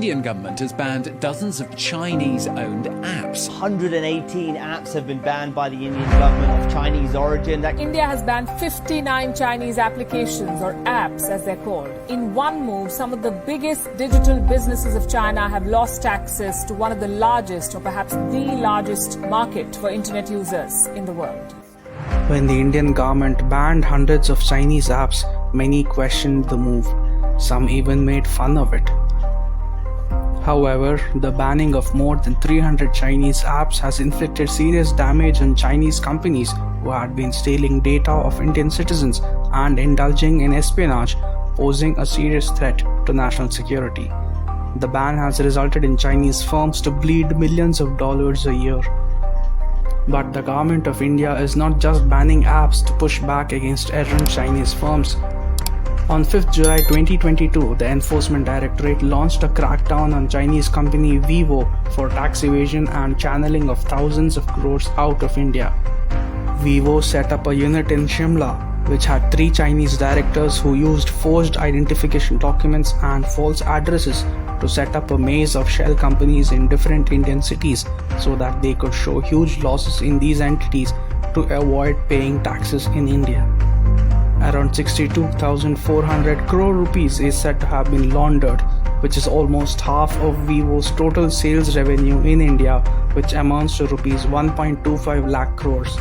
Indian government has banned dozens of Chinese-owned apps. 118 apps have been banned by the Indian government of Chinese origin. India has banned 59 Chinese applications, or apps as they're called. In one move, some of the biggest digital businesses of China have lost access to one of the largest, or perhaps the largest market for internet users in the world. When the Indian government banned hundreds of Chinese apps, many questioned the move. Some even made fun of it. However, the banning of more than 300 Chinese apps has inflicted serious damage on Chinese companies who had been stealing data of Indian citizens and indulging in espionage, posing a serious threat to national security. The ban has resulted in Chinese firms to bleed millions of dollars a year. But the government of India is not just banning apps to push back against errant Chinese firms. On 5th July 2022, the Enforcement Directorate launched a crackdown on Chinese company Vivo for tax evasion and channeling of thousands of crores out of India. Vivo set up a unit in Shimla, which had 3 Chinese directors who used forged identification documents and false addresses to set up a maze of shell companies in different Indian cities so that they could show huge losses in these entities to avoid paying taxes in India. Around 62,400 crore rupees is said to have been laundered, which is almost half of Vivo's total sales revenue in India, which amounts to rupees 1.25 lakh crores.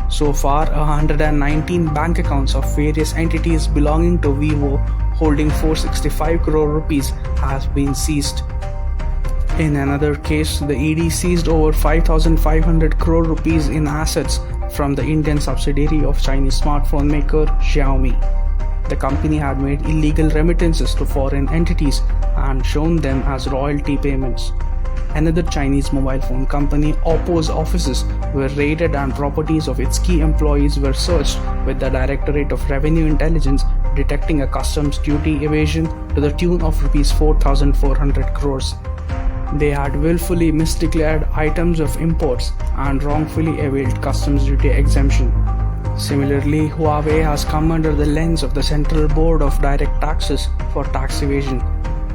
So far, 119 bank accounts of various entities belonging to Vivo holding 465 crore rupees has been seized. In another case, the ED seized over 5,500 crore rupees in assets from the Indian subsidiary of Chinese smartphone maker Xiaomi. The company had made illegal remittances to foreign entities and shown them as royalty payments. Another Chinese mobile phone company, Oppo's offices were raided and properties of its key employees were searched, with the Directorate of Revenue Intelligence detecting a customs duty evasion to the tune of rupees 4,400 crores. They had willfully misdeclared items of imports and wrongfully availed customs duty exemption. Similarly, Huawei has come under the lens of the Central Board of Direct Taxes for tax evasion.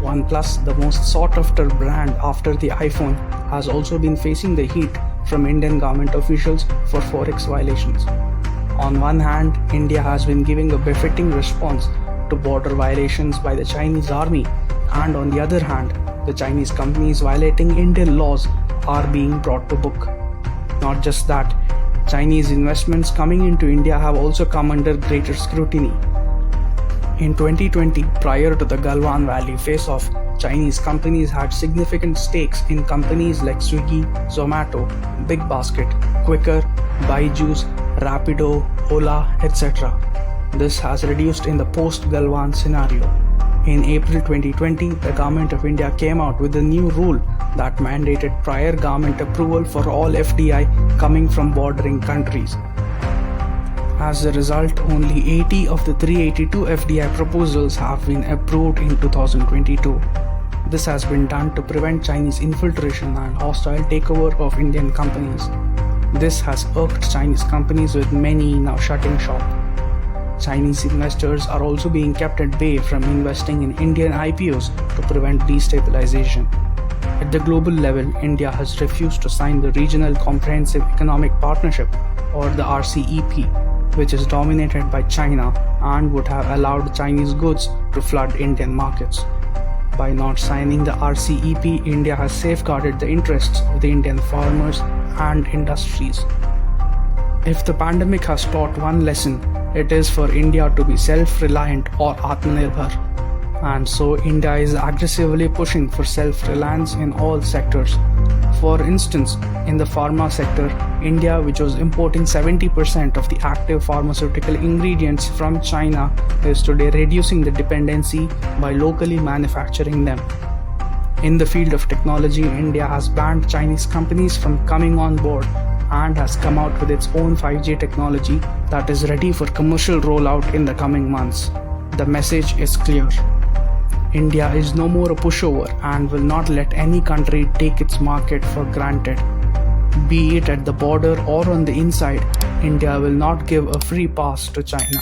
OnePlus, the most sought-after brand after the iPhone, has also been facing the heat from Indian government officials for forex violations. On one hand, India has been giving a befitting response to border violations by the Chinese army, and on the other hand, the Chinese companies violating Indian laws are being brought to book. Not just that, Chinese investments coming into India have also come under greater scrutiny. In 2020, prior to the Galwan Valley face-off, Chinese companies had significant stakes in companies like Swiggy, Zomato, Big Basket, Quicker, Byju's, Rapido, Ola, etc. This has reduced in the post-Galwan scenario. In April 2020, the Government of India came out with a new rule that mandated prior government approval for all FDI coming from bordering countries. As a result, only 80 of the 382 FDI proposals have been approved in 2022. This has been done to prevent Chinese infiltration and hostile takeover of Indian companies. This has irked Chinese companies, with many now shutting shop. Chinese investors are also being kept at bay from investing in Indian IPOs to prevent destabilization. At the global level, India has refused to sign the Regional Comprehensive Economic Partnership, or the RCEP, which is dominated by China and would have allowed Chinese goods to flood Indian markets. By not signing the RCEP, India has safeguarded the interests of the Indian farmers and industries. If the pandemic has taught one lesson, it is for India to be self-reliant or Atmanirbhar. And so India is aggressively pushing for self-reliance in all sectors. For instance, in the pharma sector, India, which was importing 70% of the active pharmaceutical ingredients from China, is today reducing the dependency by locally manufacturing them. In the field of technology, India has banned Chinese companies from coming on board and has come out with its own 5G technology that is ready for commercial rollout in the coming months. The message is clear. India is no more a pushover and will not let any country take its market for granted. Be it at the border or on the inside, India will not give a free pass to China.